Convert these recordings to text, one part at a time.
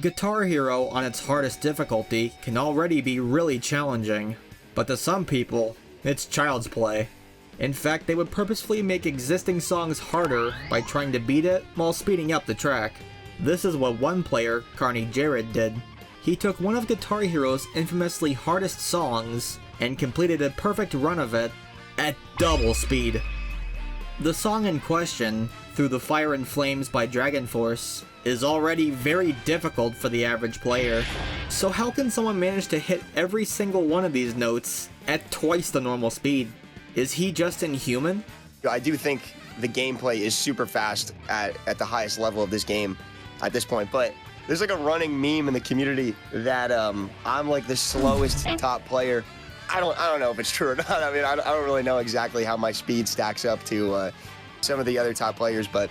Guitar Hero on its hardest difficulty can already be really challenging, but to some people, it's child's play. In fact, they would purposefully make existing songs harder by trying to beat it while speeding up the track. This is what one player, CarnyJared, did. He took one of Guitar Hero's infamously hardest songs and completed a perfect run of it at double speed. The song in question, Through the Fire and Flames by Dragon Force, is already very difficult for the average player. So how can someone manage to hit every single one of these notes at twice the normal speed? Is he just inhuman? I do think the gameplay is super fast at the highest level of this game at this point, but there's like a running meme in the community that I'm like the slowest top player. I don't know if it's true or not. I mean, I don't really know exactly how my speed stacks up to some of the other top players, but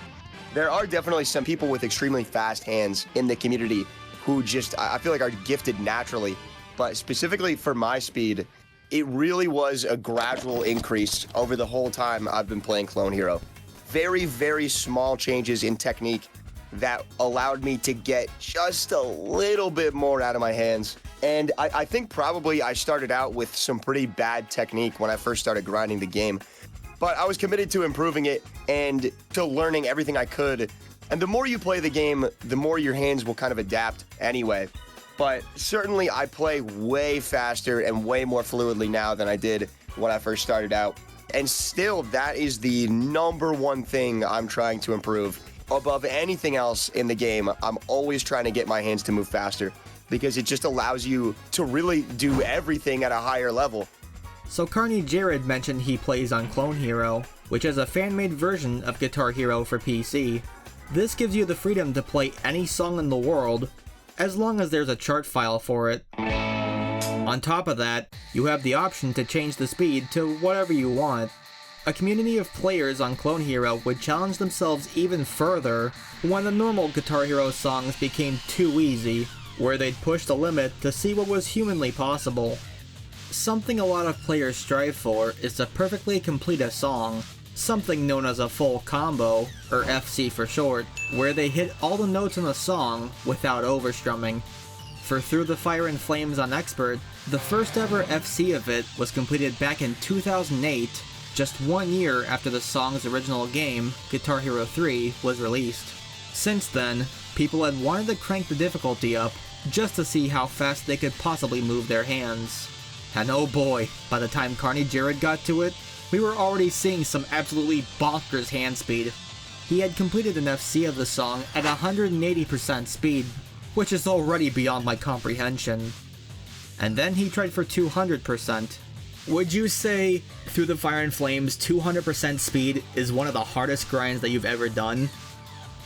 there are definitely some people with extremely fast hands in the community who just, I feel like, are gifted naturally. But specifically for my speed, it really was a gradual increase over the whole time I've been playing Clone Hero. Very, very small changes in technique that allowed me to get just a little bit more out of my hands. And I think probably I started out with some pretty bad technique when I first started grinding the game. But I was committed to improving it and to learning everything I could. And the more you play the game, the more your hands will kind of adapt anyway. But certainly I play way faster and way more fluidly now than I did when I first started out. And still, that is the number one thing I'm trying to improve. Above anything else in the game, I'm always trying to get my hands to move faster because it just allows you to really do everything at a higher level. So CarnyJared mentioned he plays on Clone Hero, which is a fan-made version of Guitar Hero for PC. This gives you the freedom to play any song in the world, as long as there's a chart file for it. On top of that, you have the option to change the speed to whatever you want. A community of players on Clone Hero would challenge themselves even further when the normal Guitar Hero songs became too easy, where they'd push the limit to see what was humanly possible. Something a lot of players strive for is to perfectly complete a song, something known as a full combo, or FC for short, where they hit all the notes in the song without overstrumming. For Through the Fire and Flames on Expert, the first ever FC of it was completed back in 2008, just 1 year after the song's original game, Guitar Hero 3, was released. Since then, people had wanted to crank the difficulty up just to see how fast they could possibly move their hands. And oh boy, by the time CarnyJared got to it, we were already seeing some absolutely bonkers hand speed. He had completed an FC of the song at 180% speed, which is already beyond my comprehension. And then he tried for 200%. Would you say Through the Fire and Flames 200% speed is one of the hardest grinds that you've ever done?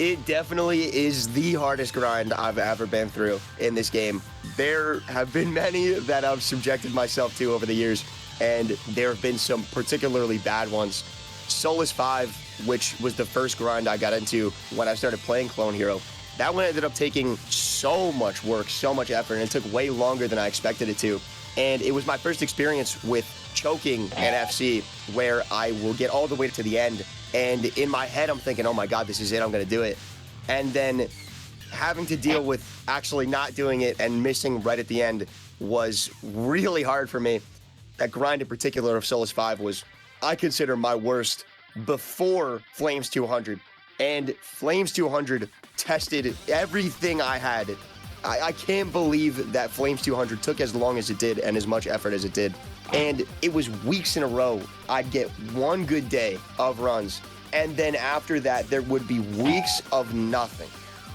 It definitely is the hardest grind I've ever been through in this game. There have been many that I've subjected myself to over the years, and there have been some particularly bad ones. Solus 5, which was the first grind I got into when I started playing Clone Hero, that one ended up taking so much work, so much effort, and it took way longer than I expected it to. And it was my first experience with choking an FC, where I will get all the way to the end, and in my head I'm thinking, oh my god, this is it, I'm gonna do it. And then having to deal with actually not doing it and missing right at the end was really hard for me. That grind in particular of Solus 5 was, I consider, my worst before Flames 200. And Flames 200 tested everything I had. I can't believe that Flames 200 took as long as it did and as much effort as it did. And it was weeks in a row. I'd get one good day of runs, and then after that, there would be weeks of nothing.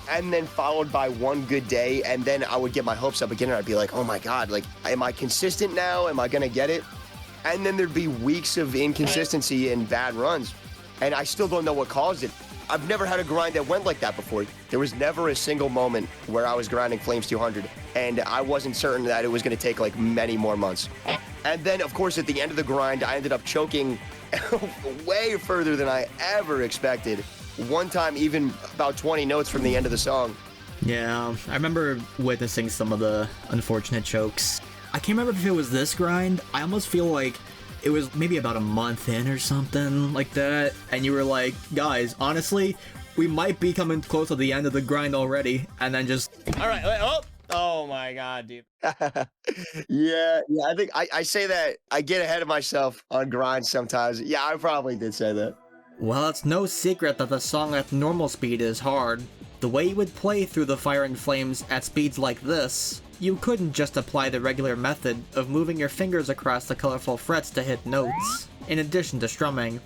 And then followed by one good day, and then I would get my hopes up again, and I'd be like, oh my god, like, am I consistent now? Am I gonna get it? And then there'd be weeks of inconsistency and bad runs, and I still don't know what caused it. I've never had a grind that went like that before. There was never a single moment where I was grinding Flames 200, and I wasn't certain that it was going to take like many more months. And then, of course, at the end of the grind, I ended up choking way further than I ever expected. One time, even about 20 notes from the end of the song. Yeah, I remember witnessing some of the unfortunate chokes. I can't remember if it was this grind. I almost feel like it was maybe about a month in or something like that, and you were like, guys, honestly, We might be coming close to the end of the grind already, and then just... All right, oh my god, dude. Yeah, I think I say that I get ahead of myself on grinds sometimes. Yeah, I probably did say that. Well, it's no secret that the song at normal speed is hard. The way you would play through the Fire and Flames at speeds like this, you couldn't just apply the regular method of moving your fingers across the colorful frets to hit notes, in addition to strumming.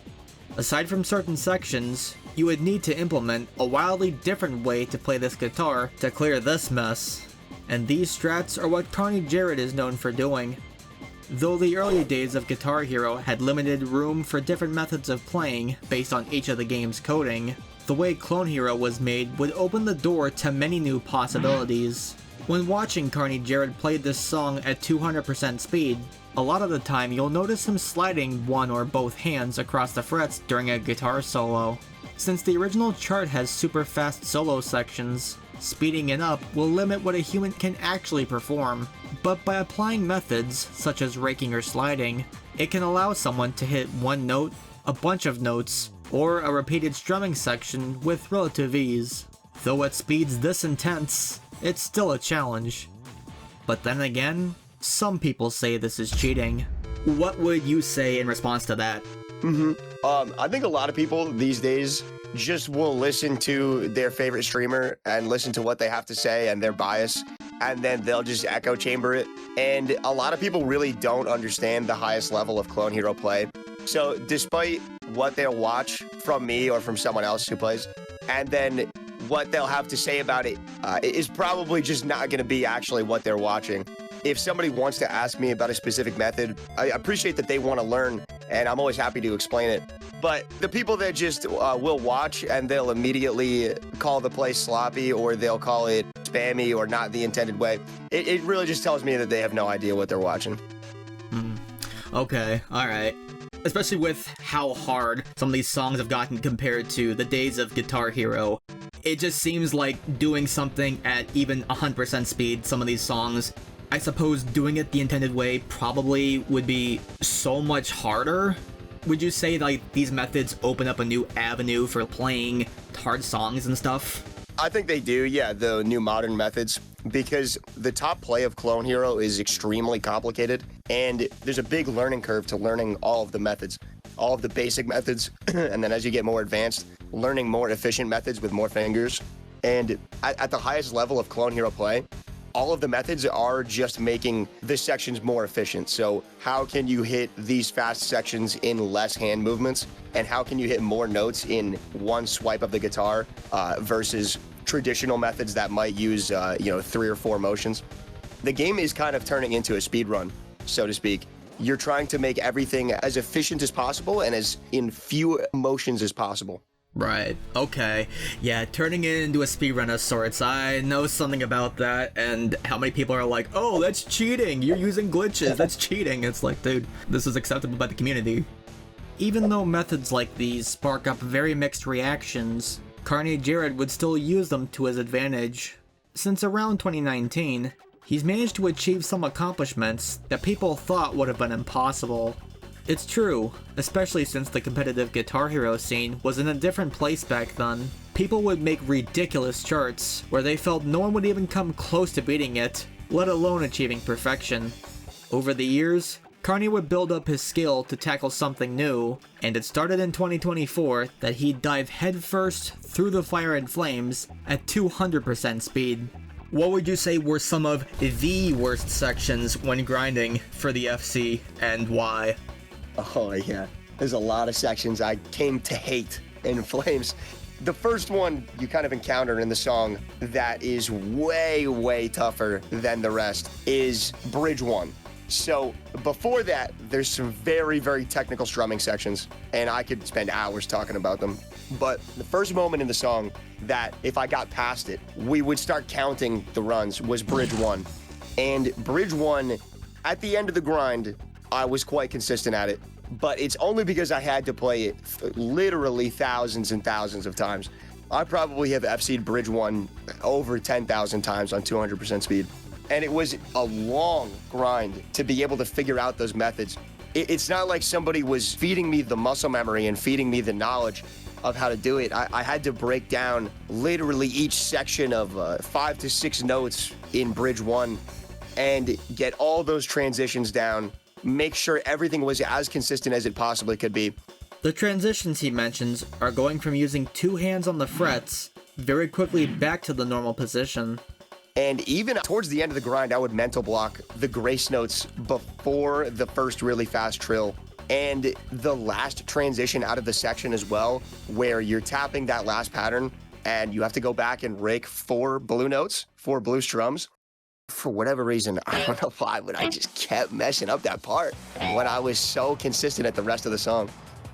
Aside from certain sections, you would need to implement a wildly different way to play this guitar to clear this mess. And these strats are what CarnyJared is known for doing. Though the early days of Guitar Hero had limited room for different methods of playing based on each of the game's coding, the way Clone Hero was made would open the door to many new possibilities. When watching CarnyJared play this song at 200% speed, a lot of the time you'll notice him sliding one or both hands across the frets during a guitar solo. Since the original chart has super fast solo sections, speeding it up will limit what a human can actually perform, but by applying methods such as raking or sliding, it can allow someone to hit one note, a bunch of notes, or a repeated strumming section with relative ease. Though at speeds this intense, it's still a challenge. But then again, some people say this is cheating. What would you say in response to that? I think a lot of people these days just will listen to their favorite streamer and listen to what they have to say and their bias, and then they'll just echo chamber it. And a lot of people really don't understand the highest level of Clone Hero play. So despite what they'll watch from me or from someone else who plays, and then what they'll have to say about it is probably just not going to be actually what they're watching. If somebody wants to ask me about a specific method, I appreciate that they want to learn, and I'm always happy to explain it. But the people that just will watch and they'll immediately call the play sloppy, or they'll call it spammy or not the intended way, it really just tells me that they have no idea what they're watching. Okay, alright. Especially with how hard some of these songs have gotten compared to the days of Guitar Hero. It just seems like doing something at even 100% speed, some of these songs, I suppose doing it the intended way probably would be so much harder. Would you say like these methods open up a new avenue for playing hard songs and stuff? I think they do, yeah, the new modern methods, because the top play of Clone Hero is extremely complicated, and there's a big learning curve to learning all of the methods, all of the basic methods, and then as you get more advanced, learning more efficient methods with more fingers. And at the highest level of Clone Hero play, all of the methods are just making the sections more efficient. So how can you hit these fast sections in less hand movements? And how can you hit more notes in one swipe of the guitar versus traditional methods that might use 3 or 4 motions? The game is kind of turning into a speed run, so to speak. You're trying to make everything as efficient as possible and as in few motions as possible. Right, okay. Yeah, turning it into a speedrun of sorts. I know something about that, and how many people are like, oh, that's cheating! You're using glitches, that's cheating! It's like, dude, this is acceptable by the community. Even though methods like these spark up very mixed reactions, CarnyJared would still use them to his advantage. Since around 2019, he's managed to achieve some accomplishments that people thought would have been impossible. It's true, especially since the competitive Guitar Hero scene was in a different place back then. People would make ridiculous charts where they felt no one would even come close to beating it, let alone achieving perfection. Over the years, Carny would build up his skill to tackle something new, and it started in 2024 that he'd dive headfirst through the fire and flames at 200% speed. What would you say were some of the worst sections when grinding for the FC, and why? Oh, yeah. There's a lot of sections I came to hate in Flames. The first one you kind of encounter in the song that is way, way tougher than the rest is Bridge 1. So before that, there's some very, very technical strumming sections, and I could spend hours talking about them. But the first moment in the song that if I got past it, we would start counting the runs was Bridge 1. And Bridge 1, at the end of the grind, I was quite consistent at it, but it's only because I had to play it literally thousands and thousands of times. I probably have FC'd Bridge 1 over 10,000 times on 200% speed. And it was a long grind to be able to figure out those methods. It's not like somebody was feeding me the muscle memory and feeding me the knowledge. of how to do it. I had to break down literally each section of 5 to 6 notes in Bridge 1 and get all those transitions down, make sure everything was as consistent as it possibly could be. The transitions he mentions are going from using 2 hands on the frets very quickly back to the normal position. And even towards the end of the grind, I would mental block the grace notes before the first really fast trill and the last transition out of the section as well, where you're tapping that last pattern and you have to go back and rake 4 blue notes, 4 blue strums. For whatever reason, I don't know why, but I just kept messing up that part when I was so consistent at the rest of the song.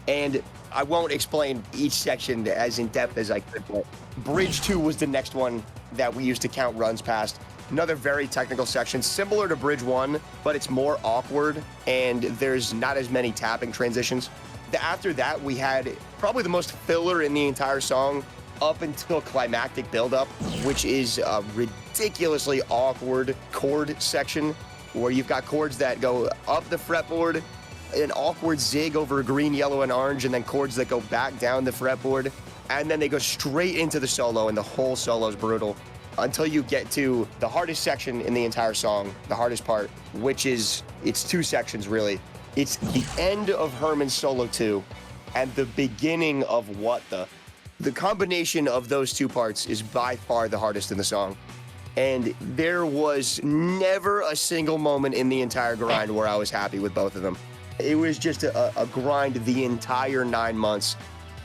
And I won't explain each section as in depth as I could, but Bridge 2 was the next one that we used to count runs past. Another very technical section, similar to Bridge 1, but it's more awkward and there's not as many tapping transitions. After that, we had probably the most filler in the entire song up until climactic buildup, which is a ridiculously awkward chord section where you've got chords that go up the fretboard, an awkward zig over green, yellow, and orange, and then chords that go back down the fretboard, and then they go straight into the solo, and the whole solo is brutal until you get to the hardest section in the entire song, the hardest part, which is, it's 2 sections really. It's the end of Herman's solo 2 and the beginning of What The. The combination of those 2 parts is by far the hardest in the song. And there was never a single moment in the entire grind where I was happy with both of them. It was just a grind the entire 9 months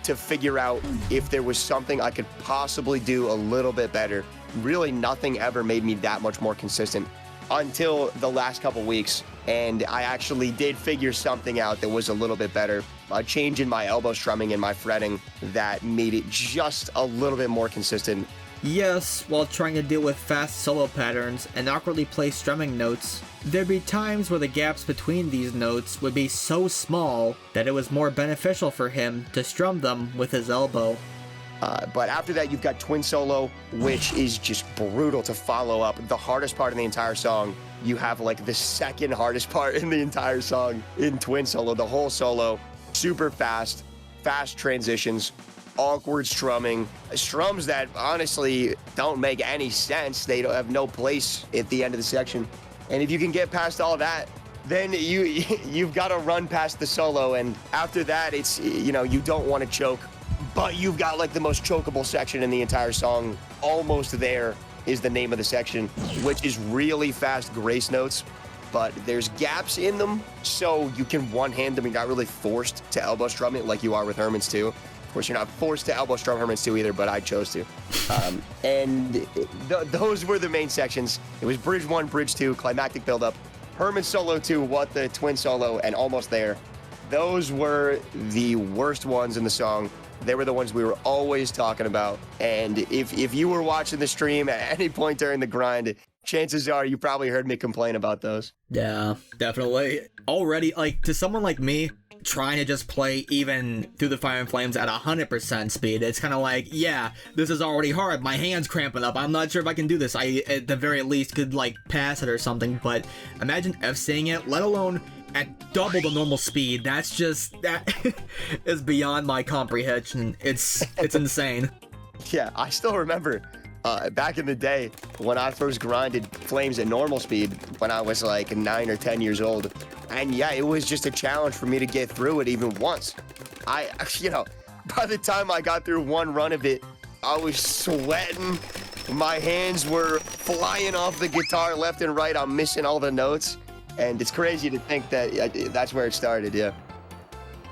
to figure out if there was something I could possibly do a little bit better. Really, nothing ever made me that much more consistent until the last couple weeks. And I actually did figure something out that was a little bit better. A change in my elbow strumming and my fretting that made it just a little bit more consistent. Yes, while trying to deal with fast solo patterns and awkwardly placed strumming notes, there'd be times where the gaps between these notes would be so small that it was more beneficial for him to strum them with his elbow. But after that, you've got Twin Solo, which is just brutal to follow up. The hardest part in the entire song, you have like the second hardest part in the entire song in Twin Solo. The whole solo, super fast transitions, awkward strumming, strums that honestly don't make any sense. They don't have no place at the end of the section. And if you can get past all that, then you've got to run past the solo. And after that, it's, you know, you don't want to choke, but you've got like the most chokeable section in the entire song. Almost There is the name of the section, which is really fast grace notes, but there's gaps in them, so you can one-hand them. You're not really forced to elbow strum it like you are with Herman's 2. Of course, you're not forced to elbow strum Herman's 2 either, but I chose to. Those were the main sections. It was Bridge 1, Bridge 2, climactic buildup, Herman's solo 2, What The, Twin Solo, and Almost There. Those were the worst ones in the song. They were the ones we were always talking about. And if you were watching the stream at any point during the grind, chances are you probably heard me complain about those. Yeah, definitely. Already, like, to someone like me, trying to just play even through the Fire and Flames at 100% speed, it's kind of like, yeah, this is already hard. My hand's cramping up. I'm not sure if I can do this. I, at the very least, could, like, pass it or something. But imagine F-seeing it, let alone at double the normal speed. That's just, that is beyond my comprehension. It's insane. Yeah, I still remember back in the day when I first grinded Flames at normal speed when I was like 9 or 10 years old. And yeah, it was just a challenge for me to get through it even once. You know, by the time I got through one run of it, I was sweating. My hands were flying off the guitar left and right. I'm missing all the notes. And it's crazy to think that that's where it started, yeah.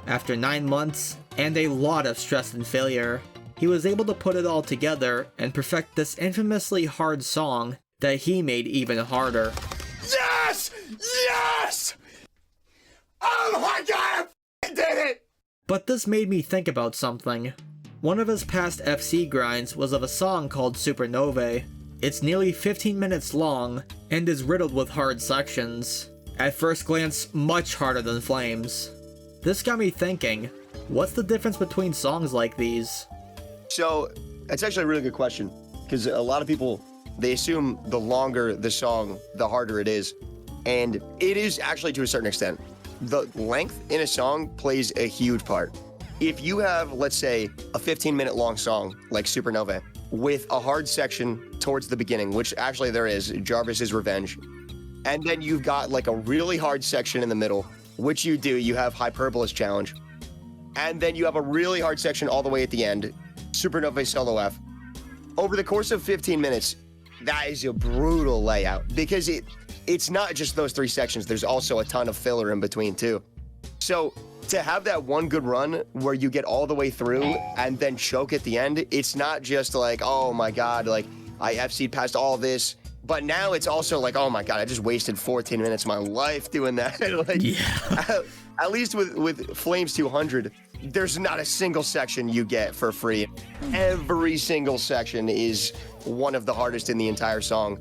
After 9 months and a lot of stress and failure, he was able to put it all together and perfect this infamously hard song that he made even harder. Yes! Yes! Oh my god, I did it! But this made me think about something. One of his past FC grinds was of a song called Supernovae. It's nearly 15 minutes long and is riddled with hard sections. At first glance, much harder than Flames. This got me thinking, what's the difference between songs like these? So, that's actually a really good question, because a lot of people, they assume the longer the song, the harder it is. And it is actually to a certain extent. The length in a song plays a huge part. if you have, let's say, a 15-minute long song like Supernova with a hard section towards the beginning, which actually there is, Jarvis's Revenge, and then you've got like a really hard section in the middle, which you have Hyperbolus Challenge, and then you have a really hard section all the way at the end, Supernova Solo F. Over the course of 15 minutes, that is a brutal layout because it's not just those 3 sections. There's also a ton of filler in between too. So to have that one good run where you get all the way through and then choke at the end, it's not just like, oh my God, like I FC'd past all this, but now it's also like, oh my God, I just wasted 14 minutes of my life doing that. Like, Yeah. At least with Flames 200, there's not a single section you get for free. Every single section is one of the hardest in the entire song.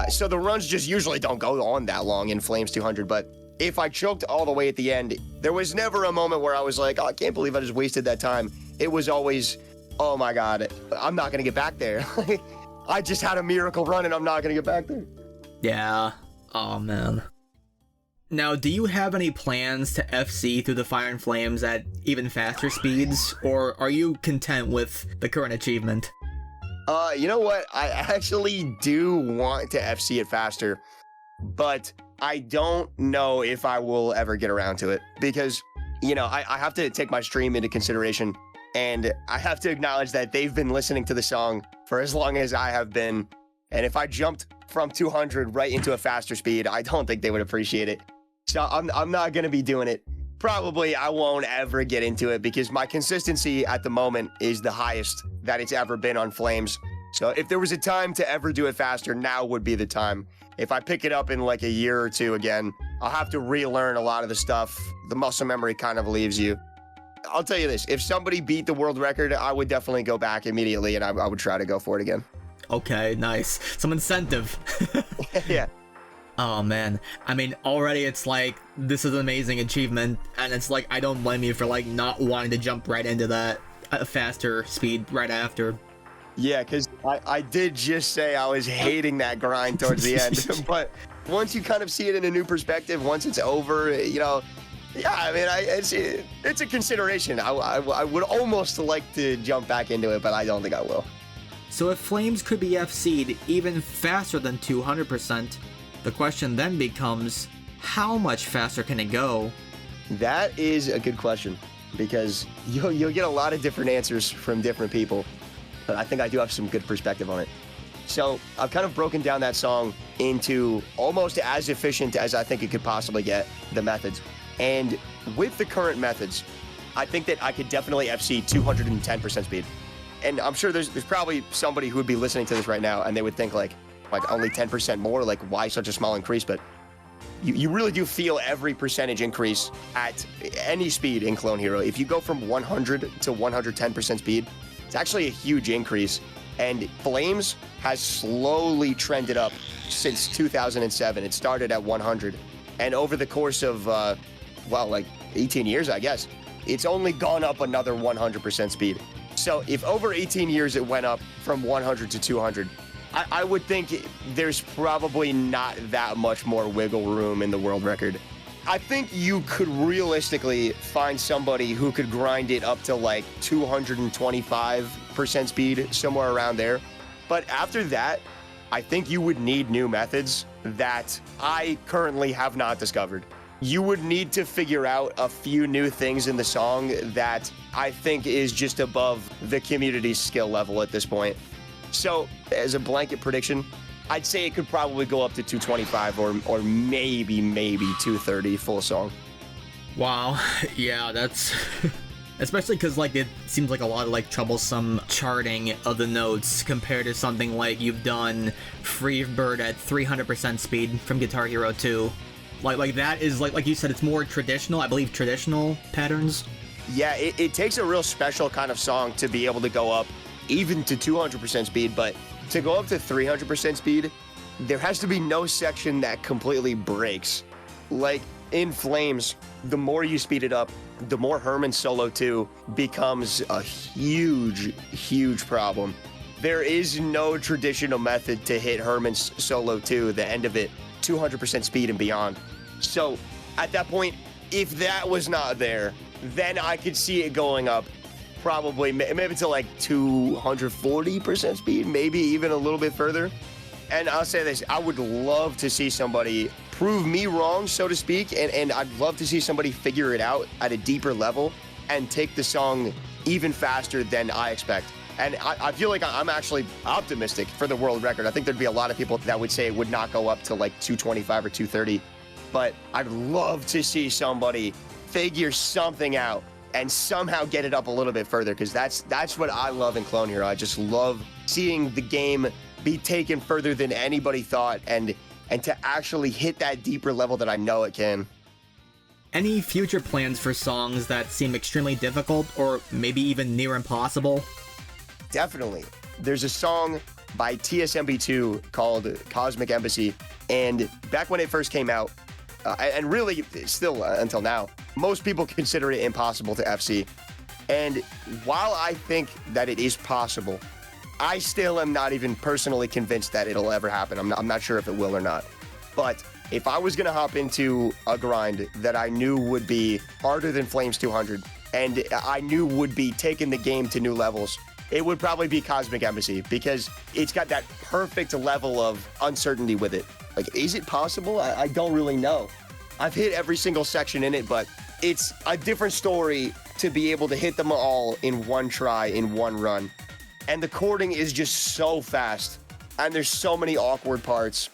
So the runs just usually don't go on that long in Flames 200, but if I choked all the way at the end, there was never a moment where I was like, oh, I can't believe I just wasted that time. It was always, oh my God, I'm not gonna get back there. I just had a miracle run and I'm not gonna get back there. Yeah. Oh, man. Now, do you have any plans to FC through the Fire and Flames at even faster speeds, or are you content with the current achievement? You know what? I actually do want to FC it faster, but I don't know if I will ever get around to it because, you know, I have to take my stream into consideration, and I have to acknowledge that they've been listening to the song for as long as I have been, and if I jumped from 200 right into a faster speed, I don't think they would appreciate it. So I'm not going to be doing it. Probably I won't ever get into it because my consistency at the moment is the highest that it's ever been on Flames. So if there was a time to ever do it faster, now would be the time. If I pick it up in like a year or two again, I'll have to relearn a lot of the stuff. The muscle memory kind of leaves you. I'll tell you this, if somebody beat the world record, I would definitely go back immediately and I would try to go for it again. Okay, nice. Some incentive. Yeah. Oh, man. I mean, already it's like, this is an amazing achievement, and it's like, I don't blame you for, like, not wanting to jump right into that faster speed right after. Yeah, because I did just say I was hating that grind towards the end, but once you kind of see it in a new perspective, once it's over, you know, yeah, I mean, it's a consideration. I would almost like to jump back into it, but I don't think I will. So if Flames could be FC'd even faster than 200%, the question then becomes, how much faster can it go? That is a good question, because you'll get a lot of different answers from different people, but I think I do have some good perspective on it. So I've kind of broken down that song into almost as efficient as I think it could possibly get, the methods. And with the current methods, I think that I could definitely FC 210% speed. And I'm sure there's probably somebody who would be listening to this right now and they would think like only 10% more, like why such a small increase? But you really do feel every percentage increase at any speed in Clone Hero. If you go from 100 to 110% speed, it's actually a huge increase. And Flames has slowly trended up since 2007. It started at 100. And over the course of, like 18 years, I guess, it's only gone up another 100% speed. So if over 18 years it went up from 100 to 200, I would think there's probably not that much more wiggle room in the world record. I think you could realistically find somebody who could grind it up to like 225% speed, somewhere around there. But after that, I think you would need new methods that I currently have not discovered. You would need to figure out a few new things in the song that I think is just above the community's skill level at this point. So, as a blanket prediction, I'd say it could probably go up to 225 or maybe 230 full song. Wow, yeah, that's... Especially because, like, it seems like a lot of, like, troublesome charting of the notes compared to something like you've done Freebird at 300% speed from Guitar Hero 2. Like that is, like you said, it's more traditional, I believe, traditional patterns. Yeah, it takes a real special kind of song to be able to go up even to 200% speed, but to go up to 300% speed, there has to be no section that completely breaks. Like in Flames, the more you speed it up, the more Herman's Solo 2 becomes a huge problem. There is no traditional method to hit Herman's Solo 2, the end of it, 200% speed and beyond. So at that point, if that was not there, then I could see it going up probably maybe to like 240% speed, maybe even a little bit further. And I'll say this, I would love to see somebody prove me wrong, so to speak, and I'd love to see somebody figure it out at a deeper level and take the song even faster than I expect. And I feel like I'm actually optimistic for the world record. I think there'd be a lot of people that would say it would not go up to like 225 or 230, but I'd love to see somebody figure something out and somehow get it up a little bit further, because that's what I love in Clone Hero. I just love seeing the game be taken further than anybody thought, and to actually hit that deeper level that I know it can. Any future plans for songs that seem extremely difficult or maybe even near impossible? Definitely. There's a song by TSMB2 called Cosmic Embassy, and back when it first came out, and really still until now, most people consider it impossible to FC. And while I think that it is possible, I still am not even personally convinced that it'll ever happen. I'm not sure if it will or not. But if I was going to hop into a grind that I knew would be harder than Flames 200, and I knew would be taking the game to new levels, it would probably be Cosmic Embassy, because it's got that perfect level of uncertainty with it. Like, is it possible? I don't really know. I've hit every single section in it, but it's a different story to be able to hit them all in one try, in one run. And the cording is just so fast, and there's so many awkward parts.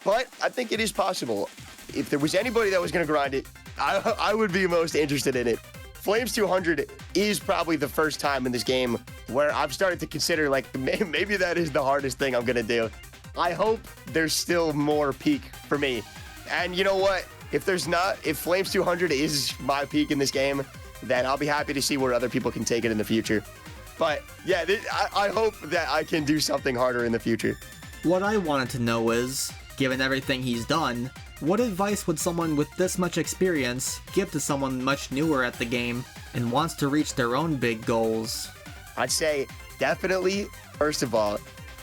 But I think it is possible. If there was anybody that was going to grind it, I would be most interested in it. Flames 200 is probably the first time in this game where I've started to consider, like, maybe that is the hardest thing I'm going to do. I hope there's still more peak for me. And you know what? If there's not, if Flames 200 is my peak in this game, then I'll be happy to see where other people can take it in the future. But yeah, I hope that I can do something harder in the future. What I wanted to know is, given everything he's done, what advice would someone with this much experience give to someone much newer at the game and wants to reach their own big goals? I'd say definitely, first of all,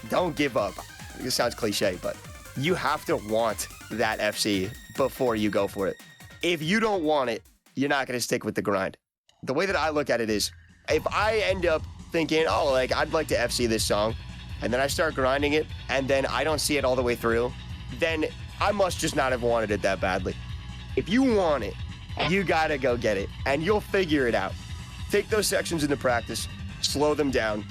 don't give up. This sounds cliche, but you have to want that FC before you go for it. If you don't want it, you're not going to stick with the grind. The way that I look at it is, if I end up thinking, oh, like, I'd like to FC this song, and then I start grinding it, and then I don't see it all the way through, then I must just not have wanted it that badly. If you want it, you gotta go get it, and you'll figure it out. Take those sections into practice, slow them down,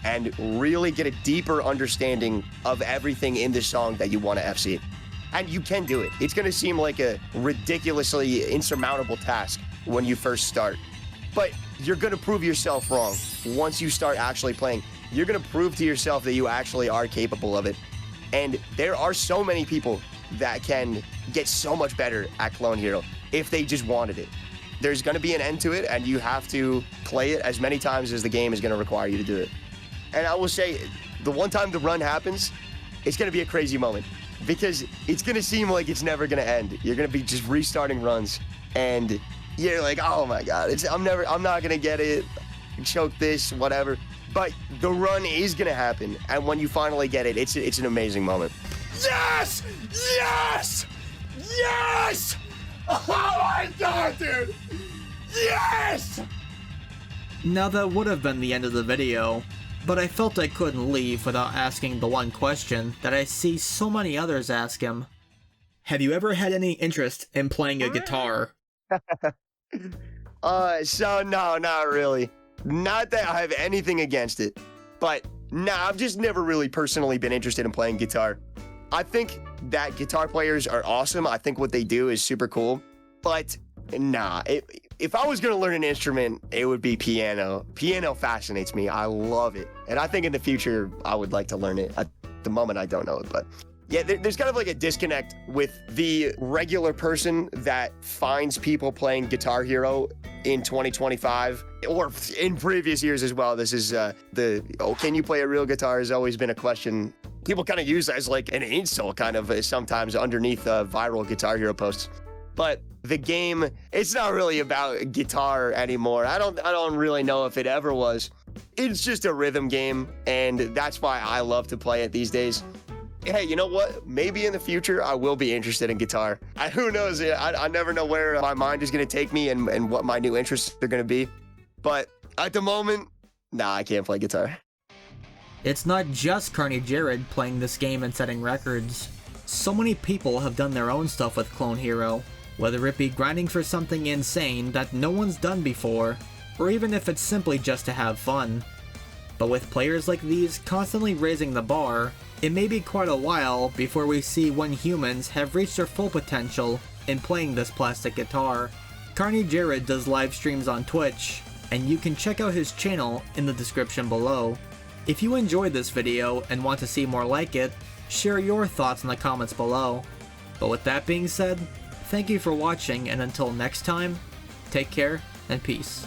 and really get a deeper understanding of everything in this song that you want to FC. And you can do it. It's gonna seem like a ridiculously insurmountable task when you first start, but you're gonna prove yourself wrong once you start actually playing. You're gonna prove to yourself that you actually are capable of it. And there are so many people that can get so much better at Clone Hero if they just wanted it. There's gonna be an end to it, and you have to play it as many times as the game is gonna require you to do it. And I will say, the one time the run happens, it's gonna be a crazy moment, because it's gonna seem like it's never gonna end. You're gonna be just restarting runs, and you're like, oh my God, I'm not gonna get it, choke this, whatever. But the run is gonna happen, and when you finally get it, it's an amazing moment. Yes! Yes! Yes! Oh my God, dude! Yes! Now that would have been the end of the video, but I felt I couldn't leave without asking the one question that I see so many others ask him. Have you ever had any interest in playing a guitar? So no, not really. Not that I have anything against it, but nah, I've just never really personally been interested in playing guitar. I think that guitar players are awesome. I think what they do is super cool, but nah, if I was gonna learn an instrument, it would be piano. Piano fascinates me. I love it. And I think in the future, I would like to learn it. At the moment, I don't know it, but yeah, there's kind of like a disconnect with the regular person that finds people playing Guitar Hero in 2025, or in previous years as well. This is can you play a real guitar has always been a question people kind of use as like an insult kind of sometimes underneath viral Guitar Hero posts. But the game, it's not really about guitar anymore. I don't really know if it ever was. It's just a rhythm game, and that's why I love to play it these days. hey, you know what? Maybe in the future I will be interested in guitar. Who knows? I never know where my mind is going to take me and what my new interests are going to be. But at the moment, nah, I can't play guitar. It's not just CarnyJared playing this game and setting records. So many people have done their own stuff with Clone Hero, whether it be grinding for something insane that no one's done before, or even if it's simply just to have fun. But with players like these constantly raising the bar, it may be quite a while before we see when humans have reached their full potential in playing this plastic guitar. CarnyJared does live streams on Twitch, and you can check out his channel in the description below. If you enjoyed this video and want to see more like it, share your thoughts in the comments below. But with that being said, thank you for watching, and until next time, take care and peace.